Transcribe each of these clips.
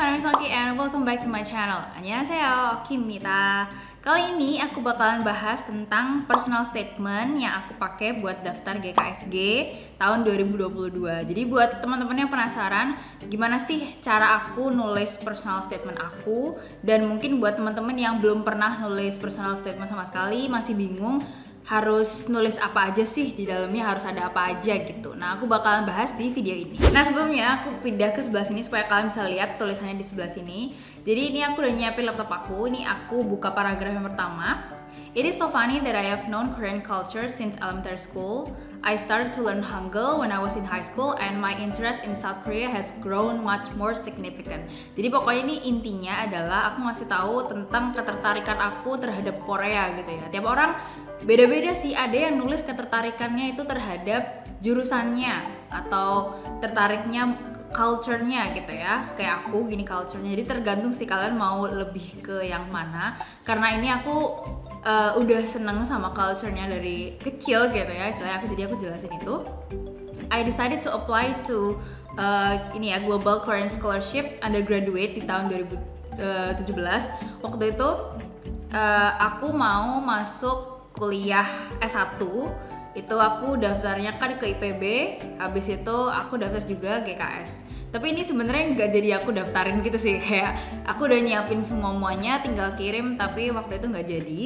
my name is Oki and welcome back to my channel. Annyeonghaseyo, Oki-mita. Kali ini aku bakalan bahas tentang personal statement yang aku pakai buat daftar GKSG tahun 2022. Jadi buat teman-teman yang penasaran gimana sih cara aku nulis personal statement aku, dan mungkin buat teman-teman yang belum pernah nulis personal statement sama sekali, masih bingung harus nulis apa aja sih, di dalamnya harus ada apa aja gitu. Nah, aku bakalan bahas di video ini. Nah, sebelumnya aku pindah ke sebelah sini supaya kalian bisa lihat tulisannya di sebelah sini. Jadi ini aku udah nyiapin laptop aku. Ini aku buka paragraf yang pertama. It is so funny that I have known Korean culture since elementary school. I started to learn Hangul when I was in high school and my interest in South Korea has grown much more significant. Jadi pokoknya ini intinya adalah aku ngasih tahu tentang ketertarikan aku terhadap Korea gitu ya. Tiap orang beda-beda sih, ada yang nulis ketertarikannya itu terhadap jurusannya atau tertariknya culture-nya gitu ya. Kayak aku gini culture-nya. Jadi tergantung sih kalian mau lebih ke yang mana. Karena ini aku udah seneng sama culture-nya dari kecil gitu ya, istilahnya jadi aku jelasin itu. I decided to apply to ini ya, Global Korean Scholarship Undergraduate di tahun 2017. Waktu itu aku mau masuk kuliah S1. Itu aku daftarnya kan ke IPB, habis itu aku daftar juga GKS. Tapi ini sebenarnya nggak jadi aku daftarin gitu sih, kayak aku udah nyiapin semuanya, tinggal kirim, tapi waktu itu nggak jadi.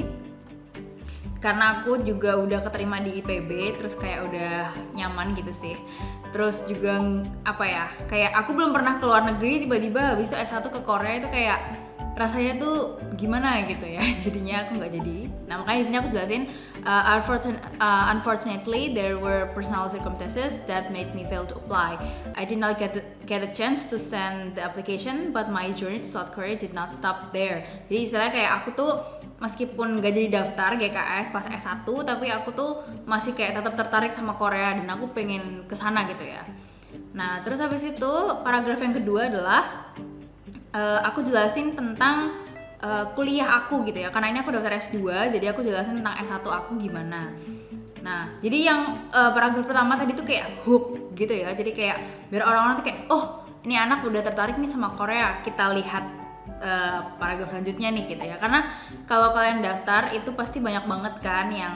Karena aku juga udah keterima di IPB, terus kayak udah nyaman gitu sih. Terus juga apa ya, kayak aku belum pernah ke luar negeri, tiba-tiba habis itu S1 ke Korea itu kayak rasanya tuh gimana gitu ya, jadinya aku nggak jadi. Nah, makanya di sini aku jelasin, unfortunately there were personal circumstances that made me fail to apply. I did not get a chance to send the application, but my journey to South Korea did not stop there. Jadi istilahnya kayak aku tuh meskipun gak jadi daftar GKS pas S1, tapi aku tuh masih kayak tetap tertarik sama Korea dan aku pengen kesana gitu ya. Nah, terus habis itu paragraf yang kedua adalah aku jelasin tentang kuliah aku gitu ya, karena ini aku daftar S2, jadi aku jelasin tentang S1 aku gimana. Nah, jadi yang paragraf pertama tadi tuh kayak hook gitu ya, jadi kayak biar orang-orang tuh kayak, oh ini anak udah tertarik nih sama Korea, kita lihat paragraf selanjutnya nih gitu ya. Karena kalau kalian daftar itu pasti banyak banget kan yang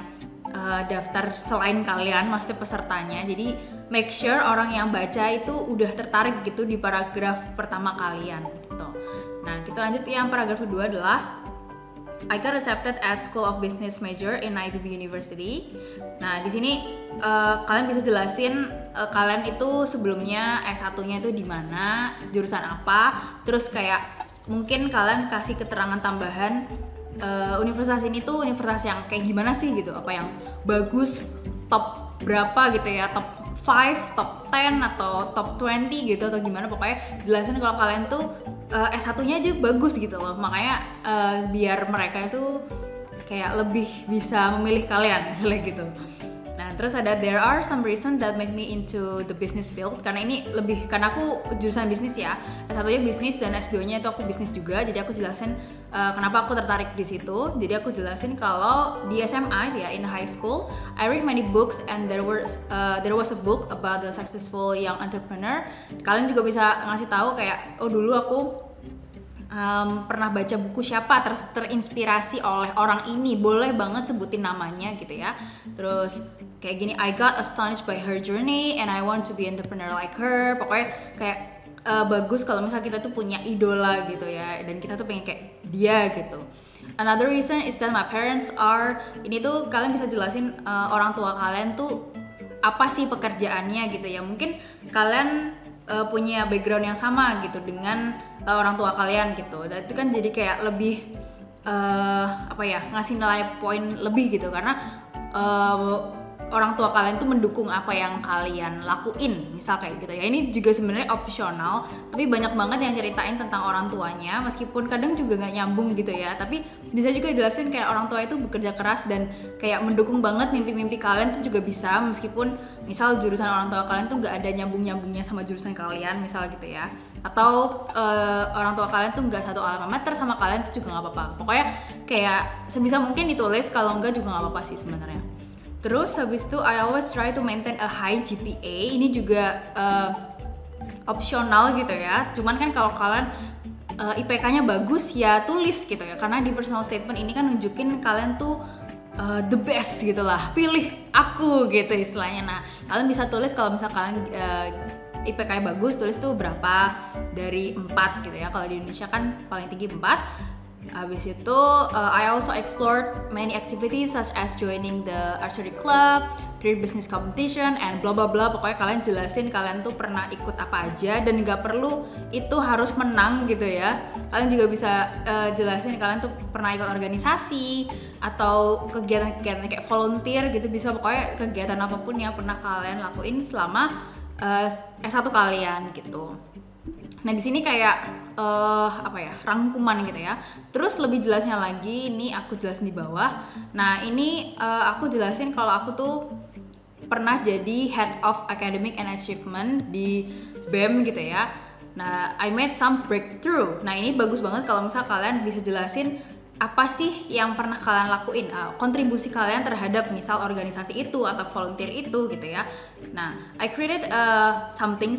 daftar selain kalian, maksudnya pesertanya. Jadi make sure orang yang baca itu udah tertarik gitu di paragraf pertama kalian gitu. Nah, kita lanjut yang paragraf kedua adalah I got accepted at School of Business major in IPB University. Nah, di sini kalian bisa jelasin kalian itu sebelumnya S1-nya itu di mana, jurusan apa, terus kayak mungkin kalian kasih keterangan tambahan universitas ini tuh universitas yang kayak gimana sih gitu, apa yang bagus, top berapa gitu ya, top 5, top 10 atau top 20 gitu atau gimana, pokoknya jelasin kalau kalian tuh S1-nya aja bagus gitu loh, makanya biar mereka itu kayak lebih bisa memilih kalian misalnya gitu. Nah, terus ada there are some reasons that make me into the business field, karena ini lebih karena aku jurusan bisnis ya, S1-nya bisnis dan S2-nya itu aku bisnis juga, jadi aku jelasin kenapa aku tertarik di situ. Jadi aku jelasin kalau di SMA ya, in high school I read many books and there was a book about the successful young entrepreneur. Kalian juga bisa ngasih tahu kayak, oh dulu aku pernah baca buku siapa, terus terinspirasi oleh orang ini, boleh banget sebutin namanya gitu ya. Terus kayak gini, I got astonished by her journey and I want to be entrepreneur like her. Pokoknya kayak bagus kalau misalnya kita tuh punya idola gitu ya, dan kita tuh pengen kayak dia gitu. Another reason is that my parents are, ini tuh kalian bisa jelasin orang tua kalian tuh apa sih pekerjaannya gitu ya. Mungkin kalian punya background yang sama gitu dengan orang tua kalian gitu, dan itu kan jadi kayak lebih apa ya, ngasih nilai poin lebih gitu, karena orang tua kalian tuh mendukung apa yang kalian lakuin, misal kayak gitu ya. Ini juga sebenarnya opsional, tapi banyak banget yang ceritain tentang orang tuanya, meskipun kadang juga nggak nyambung gitu ya, tapi bisa juga jelasin kayak orang tua itu bekerja keras dan kayak mendukung banget mimpi-mimpi kalian tuh juga bisa, meskipun misal jurusan orang tua kalian tuh nggak ada nyambung-nyambungnya sama jurusan kalian misal gitu ya, atau orang tua kalian tuh nggak satu alma mater sama kalian tuh juga nggak apa-apa. Pokoknya kayak sebisa mungkin ditulis, kalau enggak juga nggak apa-apa sih sebenarnya. Terus habis itu I always try to maintain a high GPA. Ini juga opsional gitu ya. Cuman kan kalau kalian IPK-nya bagus ya tulis gitu ya, karena di personal statement ini kan nunjukin kalian tuh the best gitu lah, pilih aku gitu istilahnya. Nah kalian bisa tulis kalau misal kalian IPK-nya bagus, tulis tuh berapa dari 4 gitu ya. Kalau di Indonesia kan paling tinggi 4. Habis itu I also explored many activities such as joining the archery club, trade business competition, and bla bla bla. Pokoknya kalian jelasin kalian tuh pernah ikut apa aja dan nggak perlu itu harus menang gitu ya. Kalian juga bisa jelasin kalian tuh pernah ikut organisasi atau kegiatan-kegiatan kayak volunteer gitu, bisa pokoknya kegiatan apapun yang pernah kalian lakuin selama S1 kalian gitu. Nah di sini kayak rangkuman gitu ya. Terus lebih jelasnya lagi, ini aku jelasin di bawah. Nah ini aku jelasin kalau aku tuh pernah jadi Head of Academic and Achievement di BEM gitu ya. Nah I made some breakthrough. Nah ini bagus banget kalau misal kalian bisa jelasin apa sih yang pernah kalian lakuin, kontribusi kalian terhadap misal organisasi itu atau volunteer itu gitu ya. Nah, I created something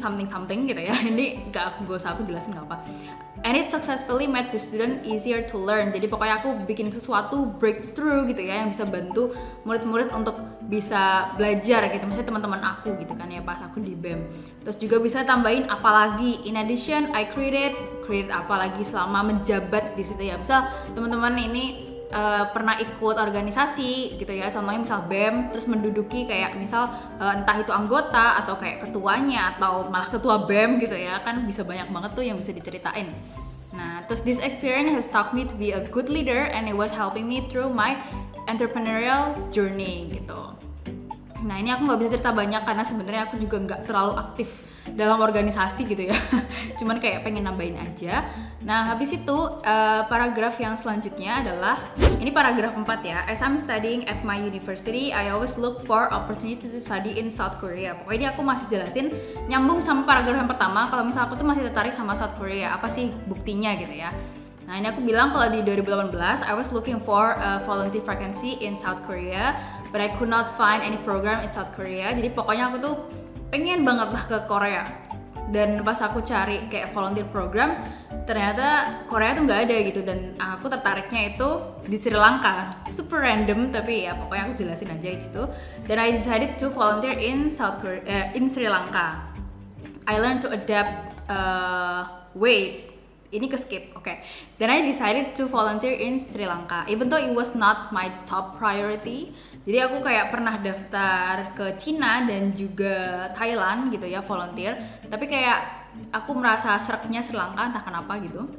gitu ya. Ini gak usah aku jelasin gak apa. And it successfully made the student easier to learn. Jadi pokoknya aku bikin sesuatu breakthrough gitu ya, yang bisa bantu murid-murid untuk bisa belajar gitu. Maksudnya teman-teman aku gitu kan ya pas aku di BEM. Terus juga bisa tambahin apalagi. In addition, I created apalagi selama menjabat di situ ya. Misal teman-teman ini pernah ikut organisasi gitu ya, contohnya misal BEM, terus menduduki kayak misal entah itu anggota atau kayak ketuanya atau malah ketua BEM gitu ya, kan bisa banyak banget tuh yang bisa diceritain. Nah terus this experience has taught me to be a good leader and it was helping me through my entrepreneurial journey gitu. Nah ini aku nggak bisa cerita banyak karena sebenarnya aku juga nggak terlalu aktif dalam organisasi gitu ya. Cuman kayak pengen nambahin aja. Nah habis itu paragraf yang selanjutnya adalah ini paragraf 4 ya. As I'm studying at my university, I always look for opportunity to study in South Korea. Pokoknya ini aku masih jelasin nyambung sama paragraf yang pertama. Kalau misal aku tuh masih tertarik sama South Korea, apa sih buktinya gitu ya. Nah ini aku bilang kalau di 2018 I was looking for a volunteer vacancy in South Korea, but I could not find any program in South Korea. Jadi pokoknya aku tuh pengen banget lah ke Korea. Dan pas aku cari kayak volunteer program, ternyata Korea tuh nggak ada gitu. Dan aku tertariknya itu di Sri Lanka. Super random tapi ya pokoknya aku jelasin aja itu. Dan I decided to volunteer in Sri Lanka. I learned to adapt. Ini ke skip, okay. Then I decided to volunteer in Sri Lanka, even though it was not my top priority. Jadi aku kayak pernah daftar ke Cina dan juga Thailand gitu ya volunteer. Tapi kayak aku merasa sereknya Sri Lanka entah kenapa gitu.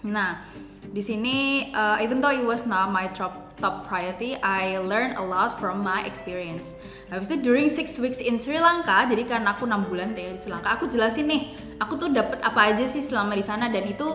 Nah di sini even though it was not my top priority, I learned a lot from my experience. Habis itu during 6 weeks in Sri Lanka, jadi karena aku 6 bulan di Sri Lanka, aku jelasin nih, aku tuh dapet apa aja sih selama di sana, dan itu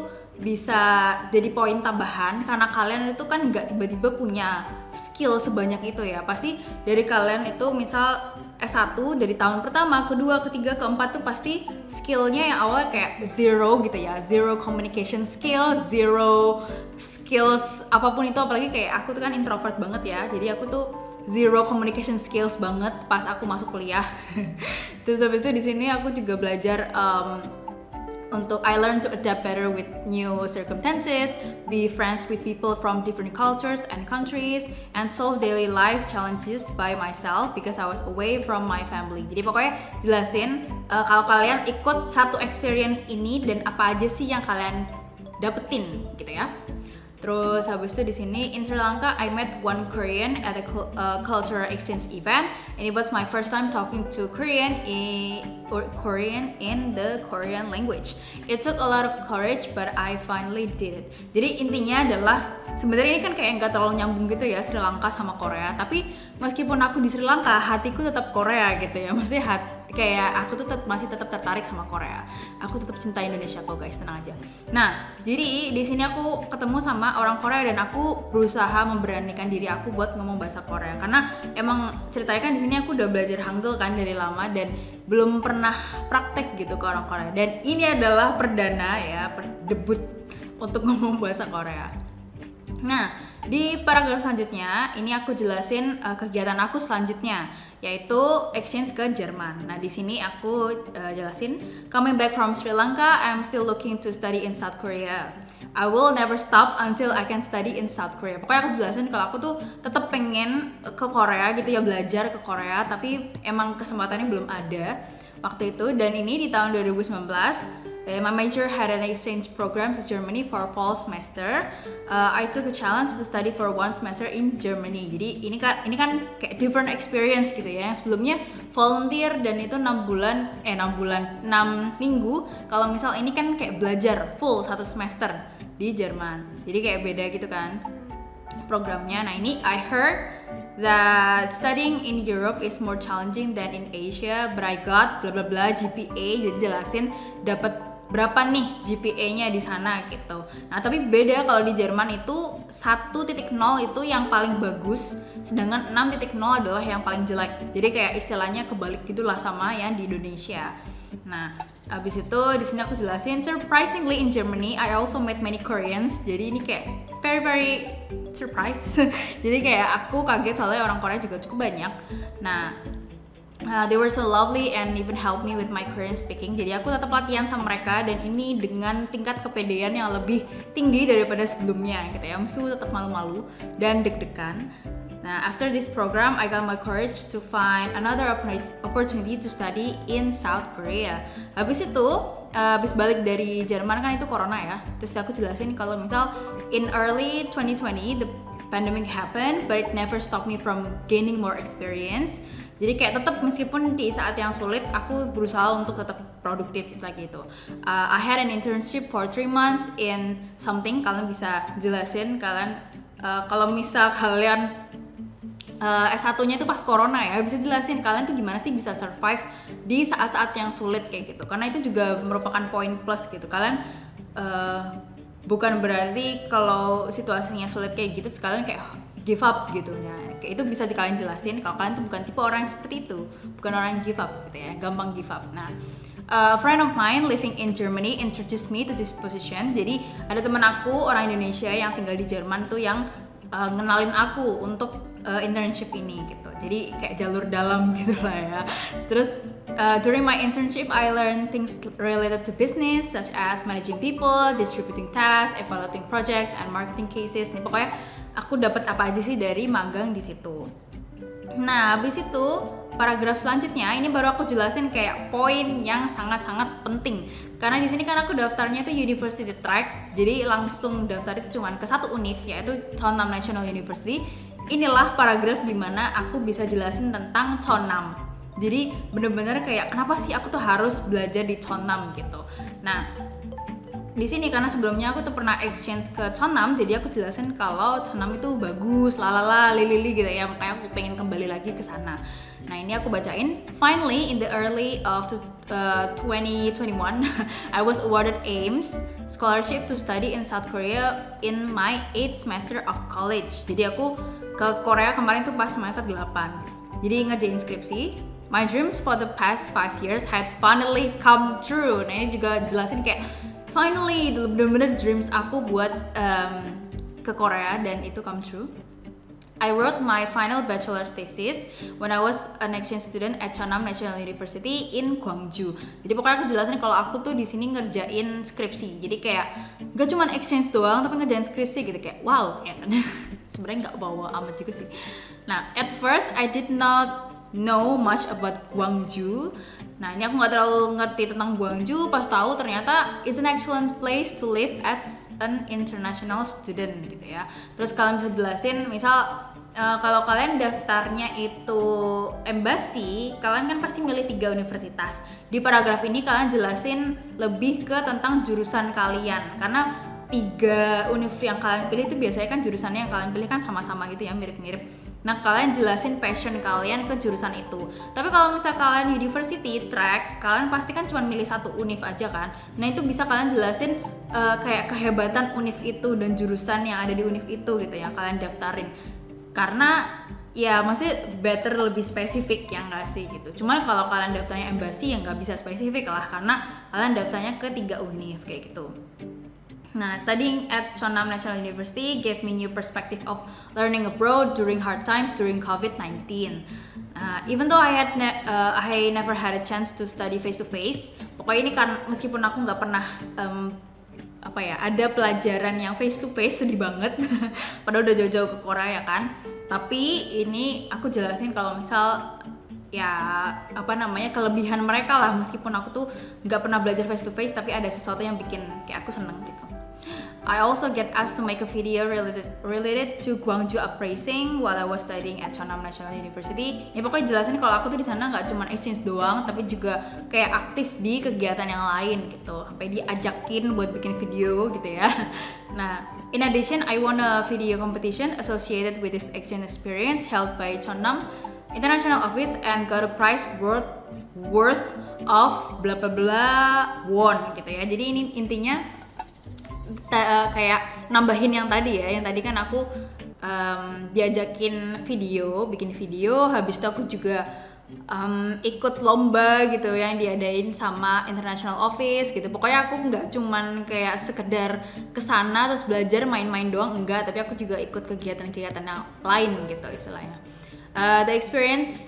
bisa jadi poin tambahan karena kalian itu kan nggak tiba-tiba punya skill sebanyak itu ya. Pasti dari kalian itu misal S1 dari tahun pertama, kedua, ketiga, keempat tuh pasti skillnya yang awalnya kayak zero gitu ya, zero communication skill, zero skills apapun itu, apalagi kayak aku tuh kan introvert banget ya, jadi aku tuh zero communication skills banget pas aku masuk kuliah. Terus habis itu di sini aku juga belajar untuk I learn to adapt better with new circumstances, be friends with people from different cultures and countries, and solve daily life challenges by myself because I was away from my family. Jadi pokoknya jelasin kalau kalian ikut satu experience ini dan apa aja sih yang kalian dapetin gitu ya. Terus habis itu di sini in Sri Lanka I met one Korean at a cultural exchange event, and it was my first time talking to Korean in the Korean language. It took a lot of courage but I finally did it. Jadi intinya adalah sebenarnya ini kan kayak nggak terlalu nyambung gitu ya Sri Lanka sama Korea, tapi meskipun aku di Sri Lanka hatiku tetap Korea gitu ya. Maksudnya kayak aku tuh masih tetap tertarik sama Korea. Aku tetap cinta Indonesia kok guys, tenang aja. Nah, jadi di sini aku ketemu sama orang Korea dan aku berusaha memberanikan diri aku buat ngomong bahasa Korea. Karena emang ceritanya kan di sini aku udah belajar Hangul kan dari lama dan belum pernah praktek gitu ke orang Korea. Dan ini adalah perdana ya, debut untuk ngomong bahasa Korea. Nah, di paragraf selanjutnya ini aku jelasin kegiatan aku selanjutnya, yaitu exchange ke Jerman. Nah, di sini aku jelasin, coming back from Sri Lanka, I'm still looking to study in South Korea. I will never stop until I can study in South Korea. Pokoknya aku jelasin kalau aku tuh tetap pengen ke Korea gitu ya, belajar ke Korea, tapi emang kesempatannya belum ada waktu itu. Dan ini di tahun 2019, my major had an exchange program to Germany for fall semester. I took a challenge to study for 1 semester in Germany. Jadi ini kan kayak different experience gitu ya. Yang sebelumnya volunteer dan itu 6 minggu. Kalau misal ini kan kayak belajar full 1 semester di Jerman. Jadi kayak beda gitu kan programnya. Nah, ini I heard that studying in Europe is more challenging than in Asia, but I got bla bla bla GPA. Jadi jelasin dapat berapa nih GPA-nya di sana gitu. Nah, tapi beda kalau di Jerman itu 1.0 itu yang paling bagus, sedangkan 6.0 adalah yang paling jelek. Jadi kayak istilahnya kebalik gitulah sama yang di Indonesia. Nah, abis itu di sini aku jelasin, surprisingly in Germany I also met many Koreans. Jadi ini kayak very surprise. Jadi kayak aku kaget soalnya orang Korea juga cukup banyak. Nah, they were so lovely and even helped me with my Korean speaking. Jadi aku tetap latihan sama mereka dan ini dengan tingkat kepedean yang lebih tinggi daripada sebelumnya gitu ya. Meskipun tetap malu-malu dan deg-degan. Nah, after this program, I got my courage to find another opportunity to study in South Korea. Habis itu, habis balik dari Jerman kan itu corona ya. Terus aku jelasin kalau misal in early 2020 the pandemic happened, but it never stopped me from gaining more experience. Jadi kayak tetap meskipun di saat yang sulit, aku berusaha untuk tetap produktif lagi gitu. I had an internship for 3 months in something. Kalian bisa jelasin kalian kalau misal kalian S1-nya itu pas corona ya, bisa jelasin kalian tuh gimana sih bisa survive di saat-saat yang sulit kayak gitu. Karena itu juga merupakan poin plus gitu. Kalian bukan berarti kalau situasinya sulit kayak gitu sekalian kayak give up gitu ya. Kayak itu bisa kalian jelasin kalau kalian tuh bukan tipe orang yang seperti itu, bukan orang yang give up gitu ya, gampang give up. Nah, a friend of mine living in Germany introduced me to this position. Jadi ada teman aku orang Indonesia yang tinggal di Jerman tuh yang ngenalin aku untuk internship ini gitu. Jadi kayak jalur dalam gitu lah ya. Terus during my internship I learned things related to business such as managing people, distributing tasks, evaluating projects, and marketing cases. Nih pokoknya aku dapat apa aja sih dari magang di situ. Nah, habis itu paragraf selanjutnya ini baru aku jelasin kayak poin yang sangat-sangat penting. Karena di sini kan aku daftarnya itu University Track. Jadi langsung daftar itu cuma ke satu univ yaitu Cheonnam National University. Inilah paragraf dimana aku bisa jelasin tentang Cheonnam. Jadi bener-bener kayak kenapa sih aku tuh harus belajar di Cheonnam gitu. Nah, di sini karena sebelumnya aku tuh pernah exchange ke Cheonnam, jadi aku jelasin kalau Cheonnam itu bagus, lalala, lili gitu ya, makanya aku pengen kembali lagi ke sana. Nah, ini aku bacain. Finally, in the early of 2021, I was awarded AIMS scholarship to study in South Korea in my 8th semester of college. Jadi aku ke Korea kemarin tuh pas semester 8. Jadi ngerjain skripsi. My dreams for the past 5 years had finally come true. Nah, ini juga jelasin kayak finally, bener-bener dreams aku buat ke Korea dan itu come true. I wrote my final bachelor thesis when I was an exchange student at Cheonnam National University in Gwangju. Jadi pokoknya aku jelasin kalau aku tuh di sini ngerjain skripsi. Jadi kayak gak cuma exchange doang tapi ngerjain skripsi gitu kayak wow, ya kan. Sebenarnya nggak bawa amat juga sih. Nah, at first I did not know much about Gwangju. Nah, ini aku nggak terlalu ngerti tentang Gwangju. Pas tahu ternyata it's an excellent place to live as an international student gitu ya. Terus kalian bisa jelasin, misal kalau kalian daftarnya itu embassy, kalian kan pasti milih 3 universitas. Di paragraf ini kalian jelasin lebih ke tentang jurusan kalian, karena 3 univ yang kalian pilih itu biasanya kan jurusannya yang kalian pilih kan sama-sama gitu ya, mirip-mirip. Nah, kalian jelasin passion kalian ke jurusan itu. Tapi kalau misal kalian university track, kalian pasti kan cuma milih 1 univ aja kan. Nah, itu bisa kalian jelasin kayak kehebatan univ itu dan jurusan yang ada di univ itu gitu ya, kalian daftarin. Karena ya maksudnya better lebih spesifik ya nggak sih gitu. Cuman kalau kalian daftarnya embassy ya nggak bisa spesifik lah, karena kalian daftarnya ke 3 univ kayak gitu. Nah, studying at Chonnam National University gave me new perspective of learning abroad during hard times during COVID-19. Even though I never had a chance to study face to face, pokoknya ini kan meskipun aku nggak pernah ada pelajaran yang face to face, sedih banget. Padahal udah jauh-jauh ke Korea kan. Tapi ini aku jelasin kalau misal kelebihan mereka lah, meskipun aku tuh nggak pernah belajar face to face, tapi ada sesuatu yang bikin kayak aku seneng gitu. I also get asked to make a video related to Gwangju Uprising while I was studying at Chonnam National University. Ya pokoknya jelasin kalau aku tuh di sana nggak cuma exchange doang, tapi juga kayak aktif di kegiatan yang lain gitu. Sampai diajakin buat bikin video gitu ya. Nah, in addition, I won a video competition associated with this exchange experience held by Chonnam International Office and got a prize worth of bla bla bla won gitu ya. Jadi ini intinya kayak nambahin yang tadi ya. Yang tadi kan aku diajakin bikin video, habis itu aku juga ikut lomba gitu yang diadain sama International Office gitu. Pokoknya aku nggak cuman kayak sekedar kesana terus belajar main-main doang, enggak, tapi aku juga ikut kegiatan-kegiatan yang lain gitu istilahnya. The experience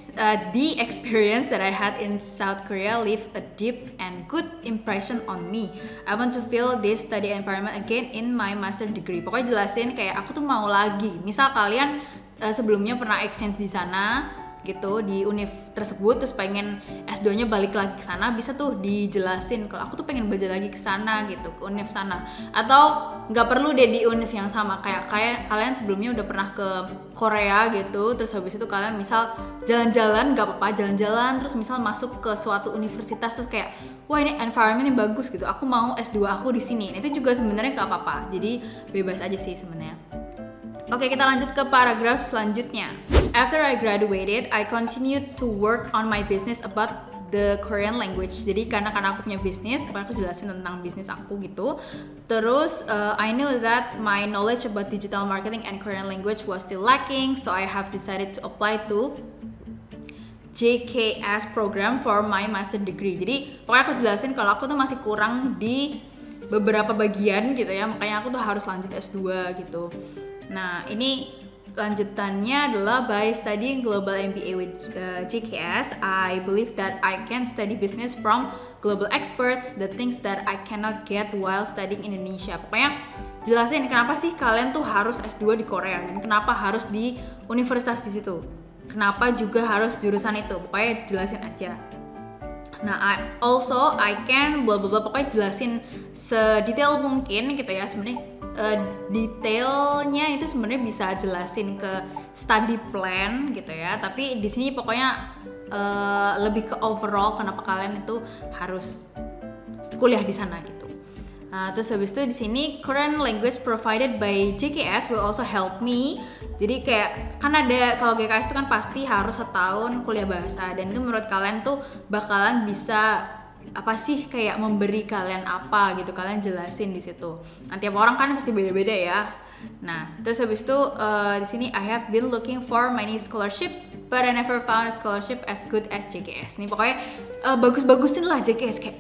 that I had in South Korea left a deep and good impression on me. I want to feel this study environment again in my master degree. Pokoknya jelasin kayak aku tuh mau lagi. Misal kalian sebelumnya pernah exchange di sana gitu di univ tersebut, terus pengen S2-nya balik lagi ke sana, bisa tuh dijelasin kalau aku tuh pengen belajar lagi ke sana gitu, ke univ sana. Atau nggak perlu deh di univ yang sama, kayak kalian sebelumnya udah pernah ke Korea gitu, terus habis itu kalian misal jalan-jalan, nggak apa-apa jalan-jalan, terus misal masuk ke suatu universitas terus kayak wah ini environment-nya bagus gitu, aku mau S2 aku di sini. Itu juga sebenarnya nggak apa-apa, jadi bebas aja sih sebenarnya. Oke, kita lanjut ke paragraf selanjutnya. After I graduated, I continued to work on my business about the Korean language. Jadi karena aku punya bisnis, pokoknya aku jelasin tentang bisnis aku gitu. Terus I knew that my knowledge about digital marketing and Korean language was still lacking, so I have decided to apply to JKS program for my master degree. Jadi pokoknya aku jelasin kalau aku tuh masih kurang di beberapa bagian gitu ya, makanya aku tuh harus lanjut S2 gitu. Nah, ini lanjutannya adalah by studying global MBA with JKS, I believe that I can study business from global experts, the things that I cannot get while studying Indonesia. Pokoknya jelasin kenapa sih kalian tuh harus S2 di Korea dan kenapa harus di universitas di situ. Kenapa juga harus jurusan itu. Pokoknya jelasin aja. Nah, I can bla bla bla, pokoknya jelasin sedetail mungkin gitu ya. Sebenarnya detailnya itu sebenarnya bisa jelasin ke study plan gitu ya, tapi di sini pokoknya lebih ke overall kenapa kalian itu harus kuliah di sana gitu. Terus habis itu di sini Korean language provided by JKS will also help me. Jadi kayak kan ada kalau GKS itu kan pasti harus setahun kuliah bahasa, dan itu menurut kalian tuh bakalan bisa apa sih kayak memberi kalian apa gitu, kalian jelasin di situ. Nanti tiap orang kan pasti beda-beda ya. Nah, terus habis itu di sini I have been looking for many scholarships but I never found a scholarship as good as JKS. Nih pokoknya bagus-bagusin lah JKS, kayak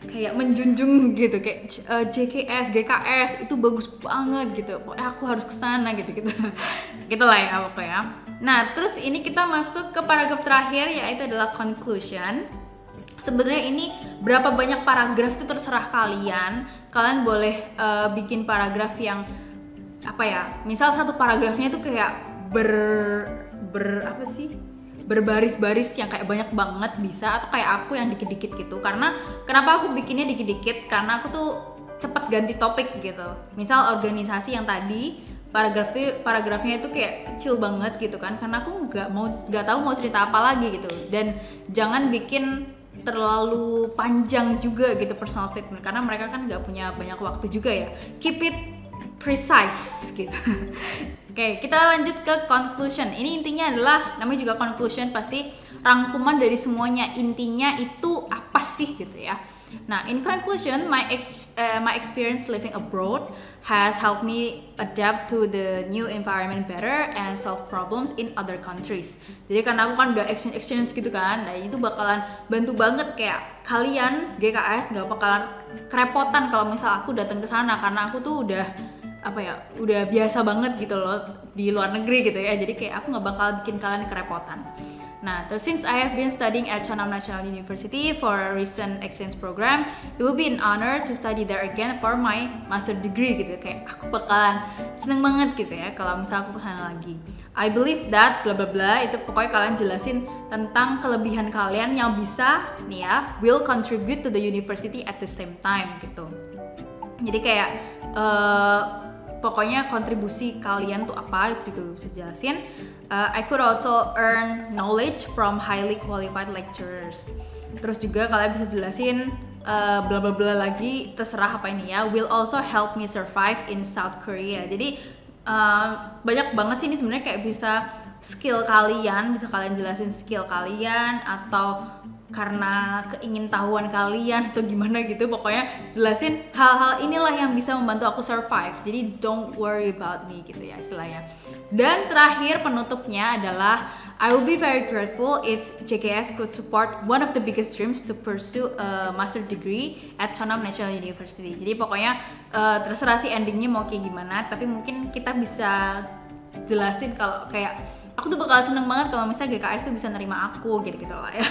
kayak menjunjung gitu, kayak JKS, GKS itu bagus banget gitu. Pokoknya aku harus kesana gitu-gitu. Gitulah ya apa ya. Nah, terus ini kita masuk ke paragraf terakhir, yaitu adalah conclusion. Sebenarnya ini berapa banyak paragraf itu terserah kalian. Kalian boleh bikin paragraf yang misal satu paragrafnya itu kayak berbaris-baris yang kayak banyak banget bisa, atau kayak aku yang dikit-dikit gitu. Karena kenapa aku bikinnya dikit-dikit? Karena aku tuh cepet ganti topik gitu. Misal organisasi yang tadi paragrafnya itu kayak kecil banget gitu kan, karena aku nggak tahu mau cerita apa lagi gitu. Dan jangan bikin terlalu panjang juga gitu personal statement, karena mereka kan nggak punya banyak waktu juga ya. Keep it precise gitu. Oke, kita lanjut ke conclusion. Ini intinya adalah, namanya juga conclusion pasti rangkuman dari semuanya. Intinya itu apa sih gitu ya. Nah, in conclusion, my experience living abroad has helped me adapt to the new environment better and solve problems in other countries. Jadi karena aku kan udah exchange gitu kan, nah itu bakalan bantu banget kayak kalian GKS nggak bakalan kerepotan kalau misal aku datang ke sana karena aku tuh udah udah biasa banget gitu loh di luar negeri gitu ya. Jadi kayak aku nggak bakal bikin kalian kerepotan. Nah, terus since I have been studying at Chonam National University for a recent exchange program, it will be an honor to study there again for my master degree gitu. Kayak aku bakalan seneng banget gitu ya kalau misal aku kesana lagi. I believe that bla bla bla itu pokoknya kalian jelasin tentang kelebihan kalian yang bisa nih ya will contribute to the university at the same time gitu. Jadi kayak pokoknya kontribusi kalian tuh apa itu juga bisa jelasin. I could also earn knowledge from highly qualified lecturers. Terus juga kalian bisa jelasin bla bla bla lagi, terserah apa ini ya. Will also help me survive in South Korea. Jadi banyak banget sih ini sebenarnya kayak bisa skill kalian, bisa kalian jelasin skill kalian atau karena keingintahuan kalian atau gimana gitu, pokoknya jelasin hal-hal inilah yang bisa membantu aku survive. Jadi don't worry about me gitu ya istilahnya. Dan terakhir penutupnya adalah I will be very grateful if JKS could support one of the biggest dreams to pursue a master degree at Chonam National University. Jadi pokoknya terserah sih endingnya mau kayak gimana, tapi mungkin kita bisa jelasin kalau kayak aku tuh bakal seneng banget kalau misalnya GKS tuh bisa nerima aku gitu-gitu lah ya.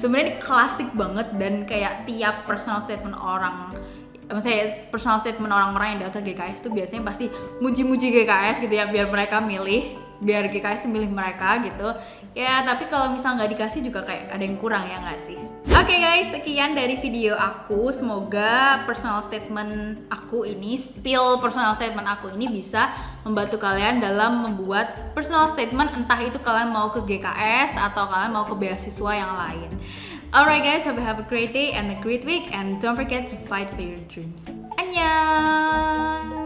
Sebenarnya ini klasik banget dan kayak tiap personal statement orang, maksudnya personal statement orang-orang yang daftar GKS tuh biasanya pasti muji-muji GKS gitu ya, biar mereka milih, biar GKS tuh milih mereka gitu. Ya tapi kalau misal nggak dikasih juga kayak ada yang kurang ya nggak sih? Oke guys, sekian dari video aku. Semoga personal statement aku ini, spill personal statement aku ini bisa membantu kalian dalam membuat personal statement, entah itu kalian mau ke GKS atau kalian mau ke beasiswa yang lain. Alright guys, hope you have a great day and a great week, and don't forget to fight for your dreams. Annyeong!